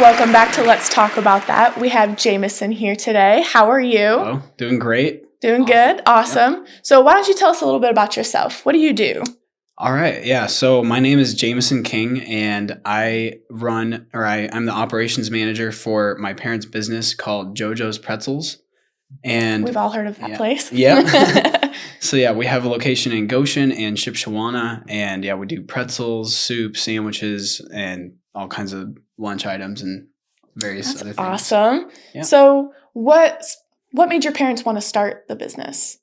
Welcome back to Let's Talk About That. We have Jaimeson here today. How are you? Hello. Doing great. Doing good. Awesome. Yeah. So why don't you tell us a little bit about yourself? What do you do? All right. Yeah. So my name is Jaimeson King, and I'm the operations manager for my parents' business called JoJo's Pretzels. And we've all heard of that place. Yeah. So yeah, we have a location in Goshen and Shipshewana, and yeah, we do pretzels, soup, sandwiches, and all kinds of lunch items and various other things. Awesome. Yeah. So what made your parents want to start the business?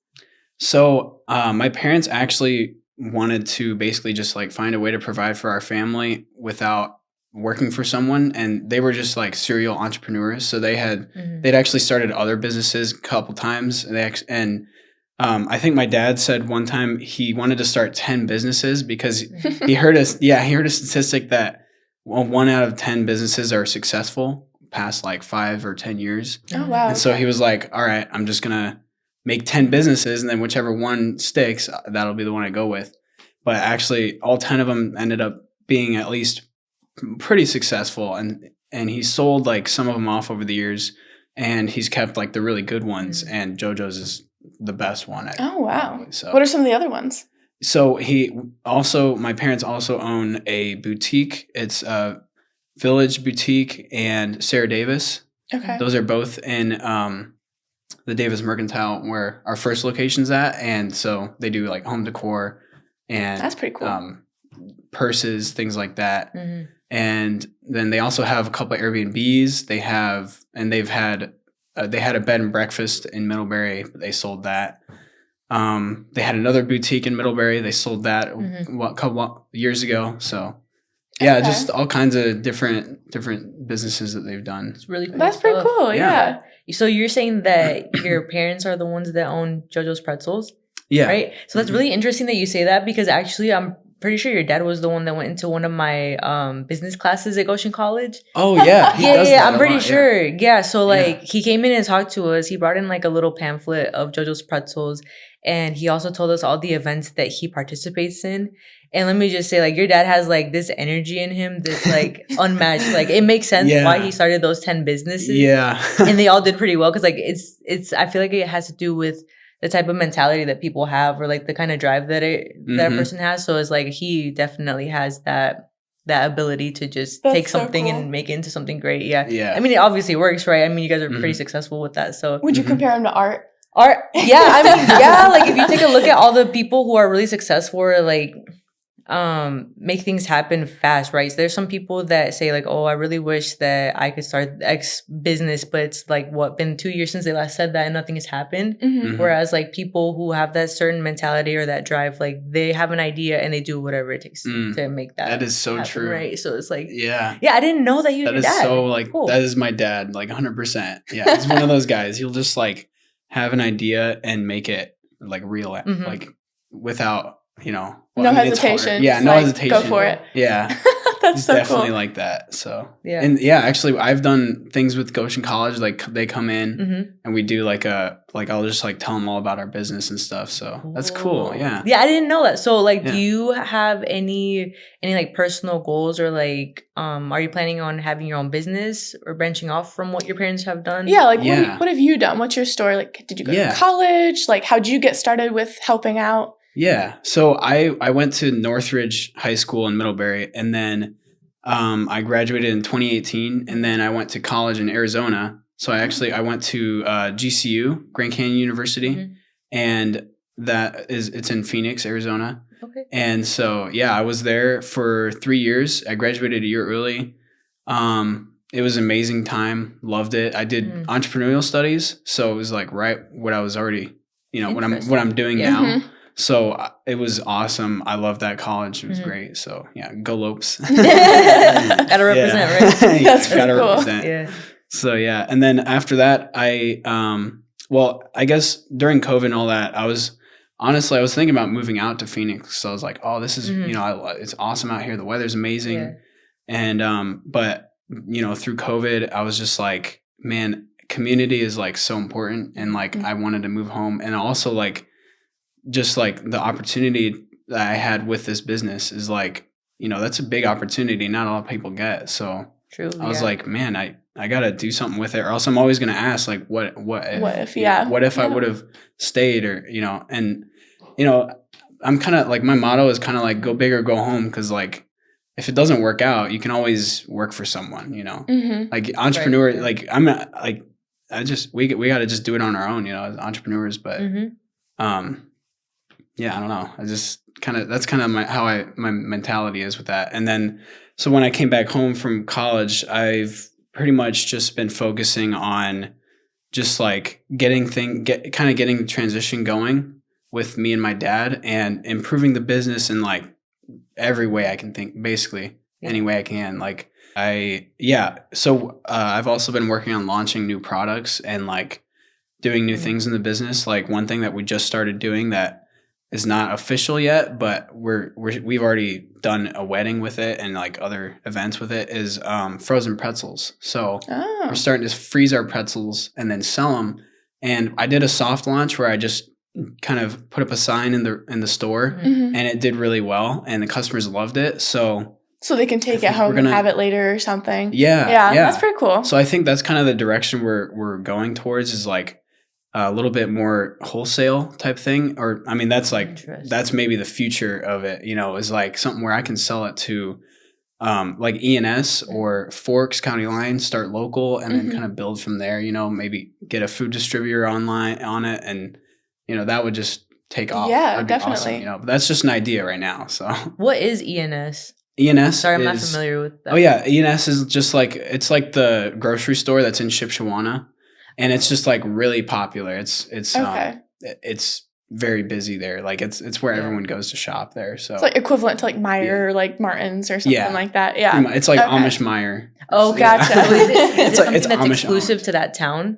So my parents actually wanted to basically just like find a way to provide for our family without working for someone, and they were just like serial entrepreneurs. So they'd actually started other businesses a couple times, I think my dad said one time he wanted to start 10 businesses because he heard a statistic that 1 out of 10 businesses are successful past like 5 or 10 years. Oh wow. And so he was like, all right, I'm just gonna make 10 businesses, and then whichever one sticks, that'll be the one I go with. But actually all 10 of them ended up being at least pretty successful, and he sold like some of them off over the years, and he's kept like the really good ones, and JoJo's is the best one. Oh wow. So what are some of the other ones? So my parents also own a boutique. It's a Village Boutique and Sarah Davis. Okay. Those are both in the Davis Mercantile where our first location's at, and so they do like home decor and that's pretty cool. Purses, things like that. Mm-hmm. And then they also have a couple of Airbnbs. They had a bed and breakfast in Middlebury, but they sold that. They had another boutique in Middlebury. They sold that a couple years ago. So yeah, just all kinds of different businesses that they've done. It's really cool. That's pretty cool. Yeah. So you're saying that your parents are the ones that own JoJo's Pretzels? Yeah. Right? So that's really interesting that you say that, because actually I'm pretty sure your dad was the one that went into one of my business classes at Goshen College. Oh, yeah. I'm pretty sure. Yeah. So he came in and talked to us. He brought in like a little pamphlet of JoJo's Pretzels. And he also told us all the events that he participates in. And let me just say, like, your dad has like this energy in him that's like unmatched. Like, it makes sense why he started those 10 businesses. Yeah. And they all did pretty well. Cause like it's I feel like it has to do with the type of mentality that people have, or like the kind of drive that a person has. So it's like he definitely has that ability to just take something and make it into something great. Yeah. Yeah. I mean, it obviously works, right? I mean, you guys are pretty successful with that. So would you compare him to art? Yeah. I mean, yeah. Like if you take a look at all the people who are really successful, or like make things happen fast, right? So there's some people that say like, oh, I really wish that I could start X business, but it's like been 2 years since they last said that and nothing has happened. Whereas like people who have that certain mentality or that drive, like they have an idea and they do whatever it takes to make that. That is so happen, true. Right. So it's like, yeah, I didn't know that he was your dad. So like, cool. That is my dad, like 100%. Yeah. He's one of those guys. He'll just like have an idea and make it like real, like without, no hesitation. Yeah, no hesitation. Go for it. Yeah. That's so definitely cool. Like that. So yeah. And yeah, actually I've done things with Goshen College. Like they come in and we do I'll just like tell them all about our business and stuff. So that's cool. Yeah. Yeah, I didn't know that. So like, do you have any like personal goals, or like are you planning on having your own business or branching off from what your parents have done? Yeah, like what have you done? What's your story? Like, did you go to college? Like, how'd you get started with helping out? Yeah. So I went to Northridge High School in Middlebury, and then I graduated in 2018, and then I went to college in Arizona. So I went to GCU, Grand Canyon University, and it's in Phoenix, Arizona. Okay. And so, yeah, I was there for 3 years. I graduated a year early. It was an amazing time. Loved it. I did entrepreneurial studies. So it was like what I was already, what I'm doing now. So it was awesome. I loved that college. It was great. So yeah, go Lopes. Gotta represent, right? That's gotta cool. represent. Yeah. So yeah, and then after that, I guess during COVID and all that, I was thinking about moving out to Phoenix. So I was like, oh, this is it's awesome out here. The weather's amazing. Yeah. And but through COVID, I was just like, man, community is like so important, and like I wanted to move home, and also like just like the opportunity that I had with this business is like, that's a big opportunity not a lot of people get. So True. I was like, man, I got to do something with it, or else I'm always going to ask, like, what if I would have stayed, or, and, I'm kind of like, my motto is kind of like, go big or go home. Because like, if it doesn't work out, you can always work for someone, like entrepreneur, Right. like I'm not, like, we got to just do it on our own, as entrepreneurs. But, yeah, I don't know. I just that's kind of my mentality is with that. And then, so when I came back home from college, I've pretty much just been focusing on just like getting the transition going with me and my dad, and improving the business in like every way I can think, basically any way I can. Like so I've also been working on launching new products and like doing new things in the business. Like one thing that we just started doing that is not official yet, but we've already done a wedding with it and like other events with it, is frozen pretzels. So we're starting to freeze our pretzels and then sell them. And I did a soft launch where I just kind of put up a sign in the store, and it did really well, and the customers loved it. So they can take it home and have it later or something. Yeah. That's pretty cool. So I think that's kind of the direction we're going towards, is like a little bit more wholesale type thing. Or, I mean, that's maybe the future of it, is like something where I can sell it to like ENS or Forks County line, start local, and then kind of build from there, maybe get a food distributor online on it. And, that would just take off. Yeah, That'd be definitely. awesome, but that's just an idea right now. So what is ENS? ENS. Sorry, I'm not familiar with that. Oh yeah. ENS is just like, it's like the grocery store that's in Shipshewana. And it's just like really popular. It's okay. It's very busy there. Like it's where everyone goes to shop there. So it's like equivalent to like Meijer or like Martin's or something like that. Yeah. It's like Amish Meijer. Oh, gotcha. So is it something it's that's Amish exclusive owned to that town?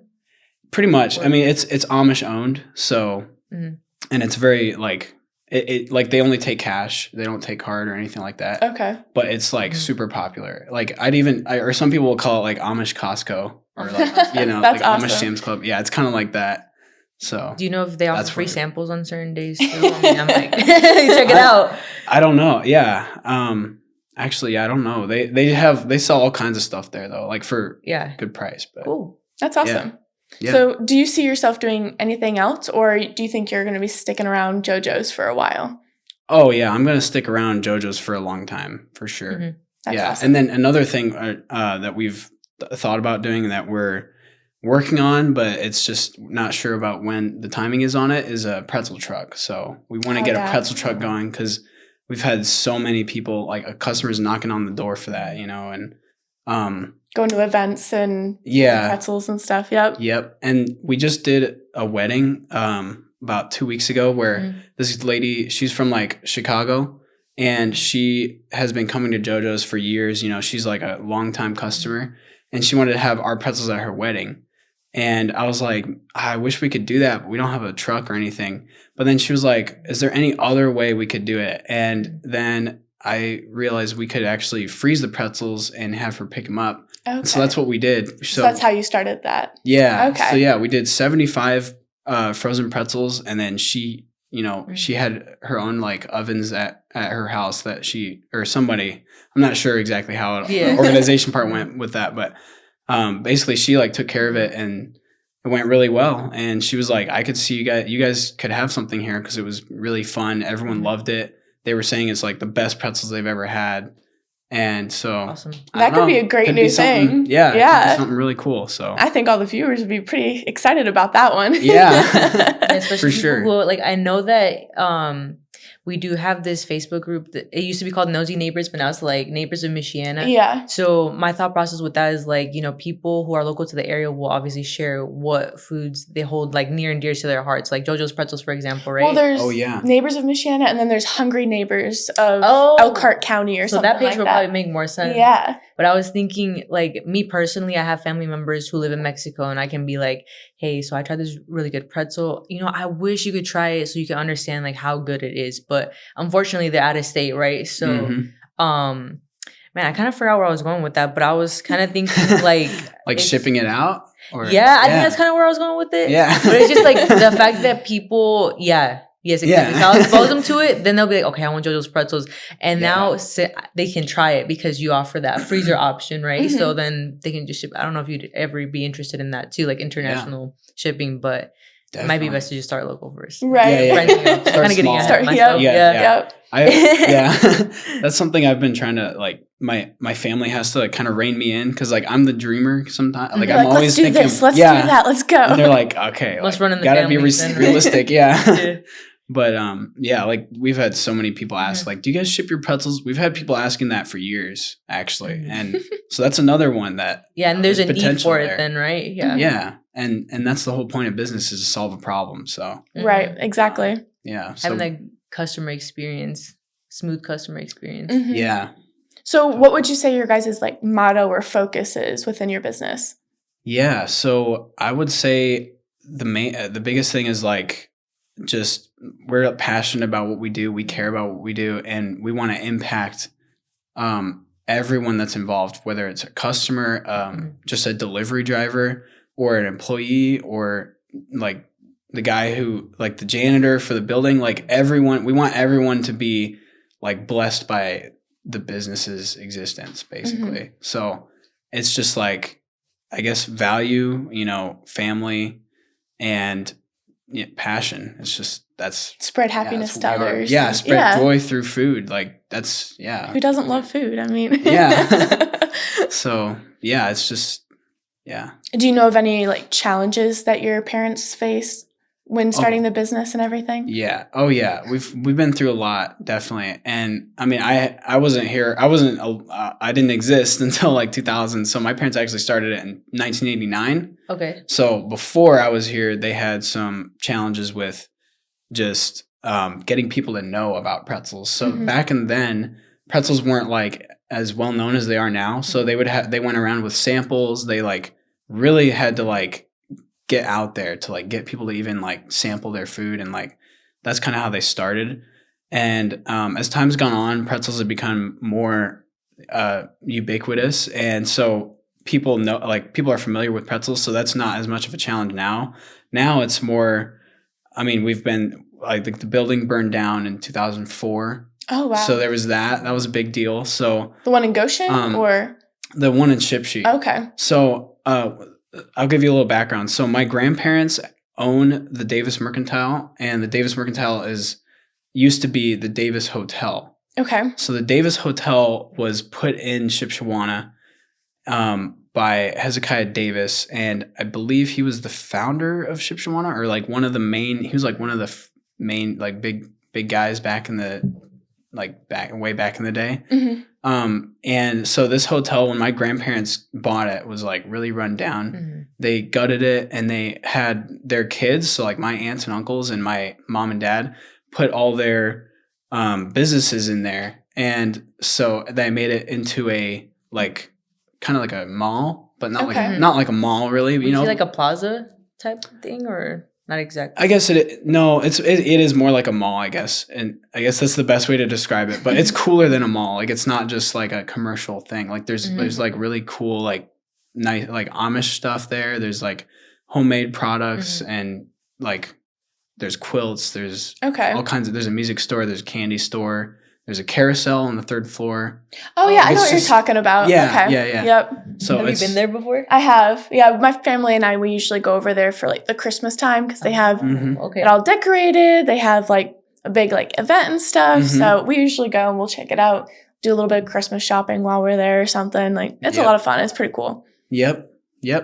Pretty much. I mean, it's Amish owned. So and it's very like it like they only take cash. They don't take card or anything like that. Okay. But it's like super popular. Like or some people will call it like Amish Costco. Or like, That's like awesome. Amish Sam's Club. Yeah, it's kind of like that. So do you know if they offer free samples on certain days too? I mean, I'm like, check it out. I don't know. Yeah. Actually, I don't know. They sell all kinds of stuff there though, like for good price. But cool. That's awesome. Yeah. So do you see yourself doing anything else, or do you think you're going to be sticking around JoJo's for a while? Oh yeah, I'm going to stick around JoJo's for a long time for sure. That's awesome. And then another thing that we've thought about doing and that we're working on, but it's just not sure about when the timing is on it, is a pretzel truck. So we want to get a pretzel truck going, because we've had so many people, like customers knocking on the door for that, and going to events and pretzels and stuff. Yep. And we just did a wedding about 2 weeks ago where this lady, she's from like Chicago, and she has been coming to JoJo's for years. She's like a longtime customer, and she wanted to have our pretzels at her wedding. And I was like, I wish we could do that, but we don't have a truck or anything. But then she was like, is there any other way we could do it? And then I realized we could actually freeze the pretzels and have her pick them up. Okay. So that's what we did. So that's how you started that. Yeah. Okay. So we did 75 frozen pretzels, and then she, she had her own like ovens at her house that somebody, I'm not sure exactly how the organization part went with that, but basically she like took care of it, and it went really well. And she was like, I could see you guys could have something here, because it was really fun. Everyone loved it. They were saying it's like the best pretzels they've ever had. And so awesome. That could be a great new thing. Yeah. It could be something really cool. So I think all the viewers would be pretty excited about that one. Yeah. Especially for sure. Who, like, I know that we do have this Facebook group that it used to be called Nosy Neighbors, but now it's like Neighbors of Michiana. Yeah. So my thought process with that is like, people who are local to the area will obviously share what foods they hold like near and dear to their hearts, like JoJo's Pretzels, for example, right? Well, there's Neighbors of Michiana, and then there's Hungry Neighbors of Elkhart County or something like that. So that page will probably make more sense. Yeah. But I was thinking, like, me personally, I have family members who live in Mexico, and I can be like, hey, so I tried this really good pretzel. I wish you could try it so you can understand like how good it is. But unfortunately, they're out of state, right? So, man, I kind of forgot where I was going with that, but I was kind of thinking like shipping it out. I think that's kind of where I was going with it. Yeah. But it's just like the fact that people, Yes, exactly. So I'll expose them to it. Then they'll be like, okay, I want JoJo's Pretzels. And now they can try it because you offer that freezer option, right? Mm-hmm. So then they can just ship. I don't know if you'd ever be interested in that too, like international shipping, but it might be best to just start local first. Right. Kind of getting ahead of myself. Yep. That's something I've been trying to like. My family has to like kind of rein me in because like I'm the dreamer sometimes. Like I'm always thinking, let's do that, let's go. And they're like, okay, let's like, run in the gotta family, be realistic, But like we've had so many people ask, like, do you guys ship your pretzels? We've had people asking that for years, actually, and so that's another one that and there's a need for it, then, right? And that's the whole point of business is to solve a problem. So right, exactly. Having that customer experience, smooth customer experience. Mm-hmm. So what would you say your guys' like motto or focus is within your business? Yeah, so I would say the biggest thing is like just we're passionate about what we do, we care about what we do, and we want to impact everyone that's involved, whether it's a customer, just a delivery driver, or an employee, or like the guy who like the janitor for the building, like everyone. We want everyone to be like blessed by the business's existence, basically. So it's just like, I guess, value, family, and passion. It's just spread happiness to others. Yeah, spread joy through food. Like that's Who doesn't love food? I mean, So it's just Do you know of any like challenges that your parents face when starting the business and everything? Yeah. Oh yeah. We've been through a lot, definitely. And I mean, I wasn't here. I didn't exist until like 2000. So my parents actually started it in 1989. Okay. So before I was here, they had some challenges with just getting people to know about pretzels. So back in then, pretzels weren't like as well known as they are now. So they went around with samples. They like really had to like get out there to like get people to even like sample their food, and like that's kind of how they started. And as time's gone on, pretzels have become more ubiquitous, and so people are familiar with pretzels, so that's not as much of a challenge now. Now it's more, I mean, we've been like the building burned down in 2004. Oh wow. So there was that was a big deal. So the one in Goshen or the one in Shipsheet. Okay. So I'll give you a little background. So my grandparents own the Davis Mercantile, and the Davis Mercantile used to be the Davis Hotel. Okay. So the Davis Hotel was put in Shipshewana by Hezekiah Davis, and I believe he was the founder of Shipshewana, or like one of the main. He was like one of the main like big guys back in the way back in the day. And so this hotel, when my grandparents bought it, was like really run down. They gutted it, and they had their kids, so like my aunts and uncles and my mom and dad, put all their businesses in there, and so they made it into a like kind of like a mall, but not like a mall really. Would you know, like a plaza type thing, or not exactly? I guess it is more like a mall, I guess, and I guess that's the best way to describe it. But it's cooler than a mall. Like it's not just like a commercial thing. Like there's like really cool like nice like Amish stuff there. There's like homemade products and like there's quilts. There's all kinds of. There's a music store. There's a candy store. There's a carousel on the 3rd floor. Oh yeah, I know what you're talking about. Yeah, okay. yeah. Yep. So have you been there before? I have. Yeah, my family and I, we usually go over there for like the Christmas time because they have it all decorated. They have like a big like event and stuff. So we usually go and we'll check it out, do a little bit of Christmas shopping while we're there or something. Like it's a lot of fun. It's pretty cool. Yep.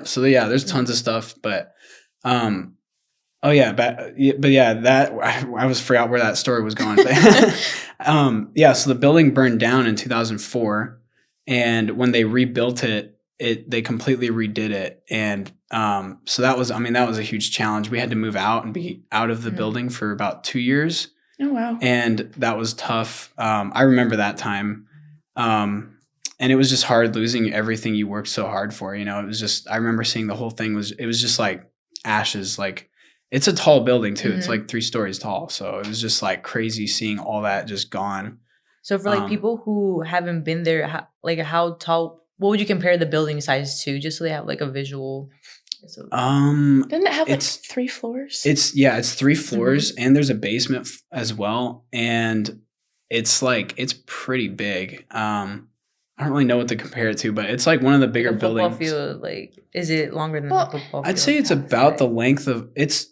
So yeah, there's tons of stuff, but oh yeah, but yeah, that I was forgot where that story was going. So the building burned down in 2004, and when they rebuilt it, they completely redid it, and so that was a huge challenge. We had to move out and be out of the building for about 2 years. Oh wow! And that was tough. I remember that time, and it was just hard losing everything you worked so hard for. It was just, I remember seeing the whole thing was just like ashes, like. It's a tall building too. It's like 3 stories tall. So it was just like crazy seeing all that just gone. So for like people who haven't been there, how tall, what would you compare the building size to, just so they have like a visual? Didn't it have like 3 floors? It's 3 floors, and there's a basement as well, and it's pretty big. I don't really know what to compare it to, but it's like one of the bigger buildings. Field, is it longer than the football field? I'd say it's about the length of it's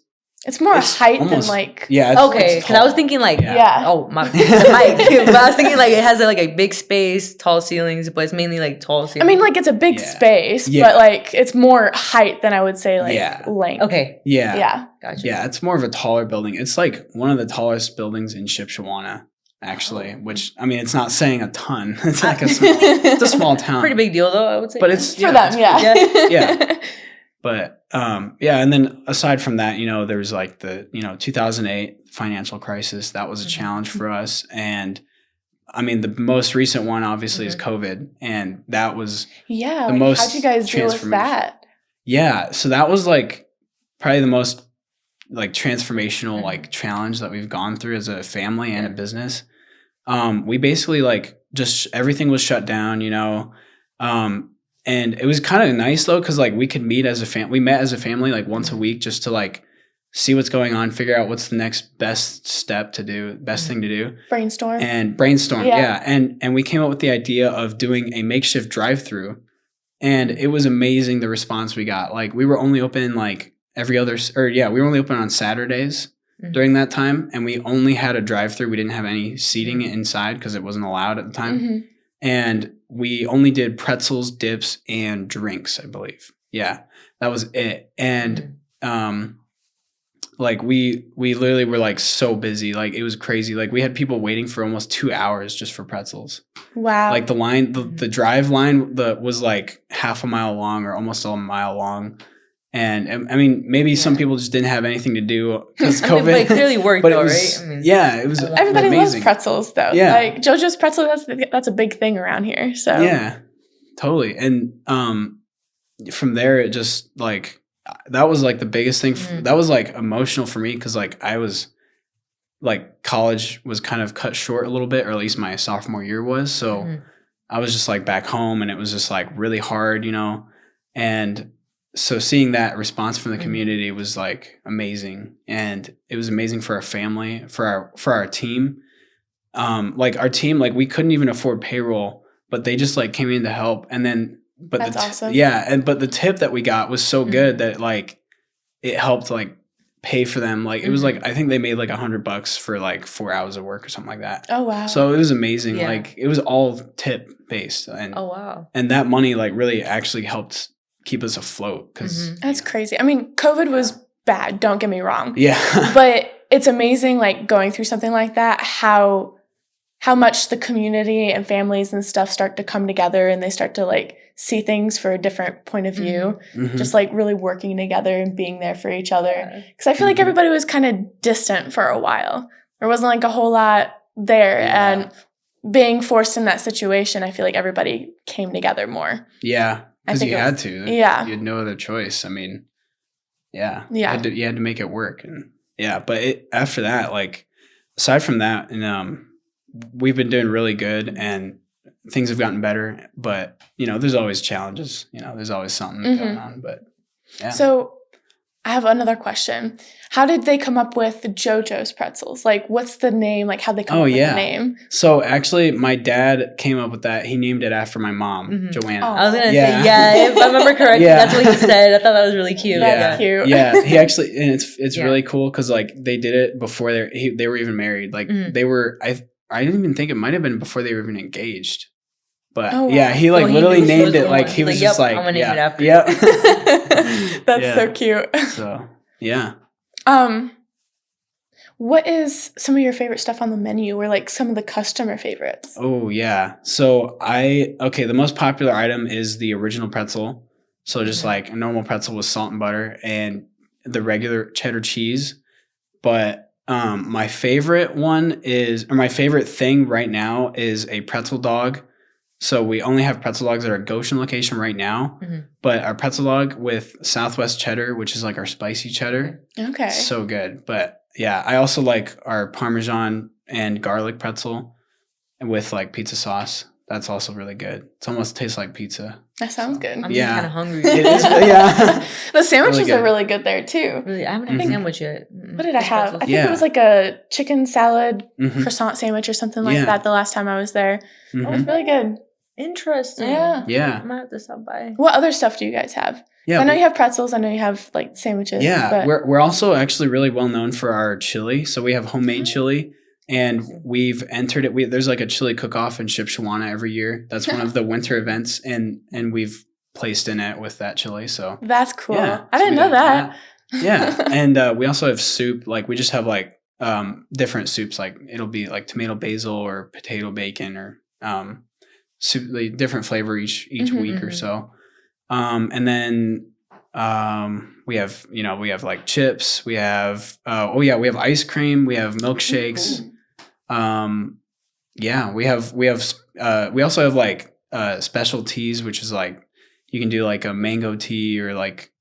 more height almost, than like okay, because I was thinking like oh my height, but I was thinking like it has like a big space, tall ceilings, but it's mainly like tall ceilings. I mean, like it's a big space, but like it's more height than I would say like length. Okay. Yeah. Gotcha. Yeah, it's more of a taller building. It's like one of the tallest buildings in Shipshewana, actually. Which I mean, it's not saying a ton. It's like it's a small town. Pretty big deal though, I would say. But it's for them, yeah. But and then aside from that, there was like the 2008 financial crisis. That was a challenge for us, and I mean the most recent one obviously is COVID, and that was the most. How'd you guys deal with that? Yeah, so that was like probably the most like transformational like challenge that we've gone through as a family and a business. We basically like just everything was shut down, and it was kind of nice though, because like we could meet as a family. We met as a family like once a week just to like see what's going on, figure out what's the next best step to do, best thing to do. Brainstorm. Yeah. And we came up with the idea of doing a makeshift drive-through, and it was amazing the response we got. Like we were only open like we were only open on Saturdays during that time, and we only had a drive-through. We didn't have any seating inside because it wasn't allowed at the time. And we only did pretzels, dips, and drinks, I believe. Yeah, that was it. And like we literally were like so busy, like it was crazy. Like we had people waiting for almost 2 hours just for pretzels. Wow! Like the line, the drive line was like half a mile long or almost a mile long. And I mean, maybe some people just didn't have anything to do because COVID. But it clearly worked, though, right? I mean, yeah, it was. Everybody amazing. Loves pretzels, though. Yeah. Like JoJo's pretzel, that's a big thing around here. So yeah, totally. And from there, it just like that was like the biggest thing. That was like emotional for me because like I was like college was kind of cut short a little bit, or at least my sophomore year was. So I was just like back home, and it was just like really hard, and. So seeing that response from the community was like amazing, and it was amazing for our family, for our team. Like our team, like we couldn't even afford payroll, but they just like came in to help. And then, that's awesome. Yeah, but the tip that we got was so good that like it helped like pay for them. Like it was like I think they made like $100 for like 4 hours of work or something like that. Oh wow! So it was amazing. Yeah. Like it was all tip based, and and that money like really actually helped keep us afloat because that's crazy. I mean, COVID was bad, don't get me wrong. Yeah. But it's amazing like going through something like that, how much the community and families and stuff start to come together, and they start to like see things for a different point of view, just like really working together and being there for each other. Because I feel like everybody was kind of distant for a while. There wasn't like a whole lot there, and being forced in that situation, I feel like everybody came together more. Yeah. Because you had to. Yeah. You had no other choice. I mean, yeah. Yeah. You had to make it work. And but after that, like, aside from that, and we've been doing really good, and things have gotten better. But, there's always challenges. There's always something going on. But, yeah. So, I have another question. How did they come up with the JoJo's pretzels? Like, what's the name? Like, how'd they come up with the name? So, actually, my dad came up with that. He named it after my mom, Joanna. I was going to say, if I remember correctly, that's what he said. I thought that was really cute. That's cute. Yeah, he actually, and it's really cool because, like, they did it before they were even married. Like, they were, I didn't even think it might have been before they were even engaged. But he like literally named it like he was just like, I'm gonna name it after. Yep. That's so cute. So yeah. What is some of your favorite stuff on the menu, or like some of the customer favorites? Oh yeah. So the most popular item is the original pretzel. So just like a normal pretzel with salt and butter and the regular cheddar cheese. But my favorite my favorite thing right now is a pretzel dog. So we only have pretzel dogs at our Goshen location right now, but our pretzel dog with Southwest cheddar, which is like our spicy cheddar. Okay. So good. But yeah, I also like our Parmesan and garlic pretzel with like pizza sauce. that's also really good. It almost tastes like pizza. That sounds good. I'm Yeah. kind of hungry. It is, yeah. The sandwiches Really good. are really good there too. Really, I haven't had a sandwich yet. What did I have? I think Yeah. it was like a chicken salad Mhm. croissant sandwich or something like Yeah. that the last time I was there. It was Mhm. really good. Interesting. Yeah. Yeah. I might have to stop by. What other stuff do you guys have? Yeah. I know you have pretzels. I know you have like sandwiches. Yeah, but we're also actually really well known for our chili. So we have homemade chili, and we've entered it. There's like a chili cook-off in Shipshewana every year. That's one of the winter events, and we've placed in it with that chili. So that's cool. yeah, I so didn't we know did that. Yeah, and we also have soup. Like we just have like different soups. Like it'll be like tomato basil or potato bacon or soup, like different flavor each week or so. And then we have like chips, we have we have ice cream, we have milkshakes. We also have like special teas, which is like you can do like a mango tea or like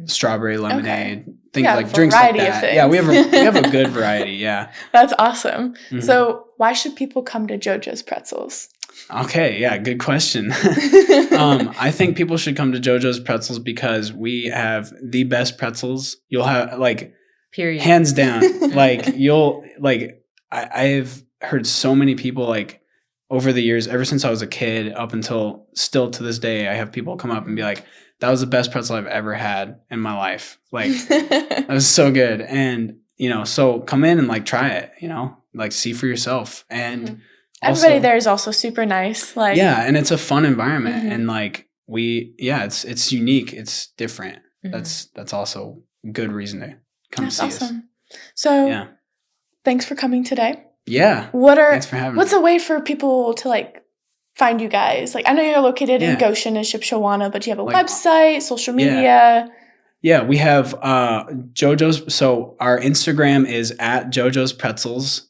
strawberry lemonade, things Yeah, like drinks like variety of that. things. Yeah, we have a good variety. Yeah. That's awesome. Mhm. So why should people come to JoJo's Pretzels? Okay, yeah, good question. I think people should come to JoJo's Pretzels because we have the best pretzels. You'll have like Period. hands down. Like you'll like I've heard so many people like over the years, ever since I was a kid up until still to this day, I have people come up and be like, that was the best pretzel I've ever had in my life. Like that was so good. And so come in and like try it, like see for yourself. And Everybody also, there is also super nice. Like yeah, and it's a fun environment, Mhm. and like it's unique, it's different. Mhm. That's also a good reason to come that's see awesome. So us. Yeah, thanks for coming today. yeah. Thanks for having what's me. a way for people to like find you guys? Like I know you're located in Yeah. Goshen and Shipshewana, but do you have a Like, website, social yeah. media? Yeah, we have JoJo's. So our Instagram is at JoJo's Pretzels,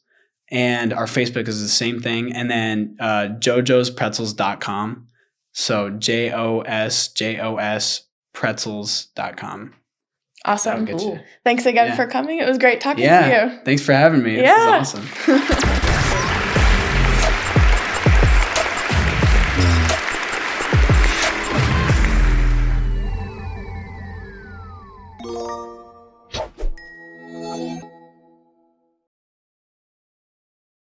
and our Facebook is the same thing. And then JoJo'sPretzels.com. So JOSJOS Pretzels.com. Awesome. That'll get you. Thanks again Yeah. for coming. It was great talking Yeah. to you. Thanks for having me. Yeah. This is awesome.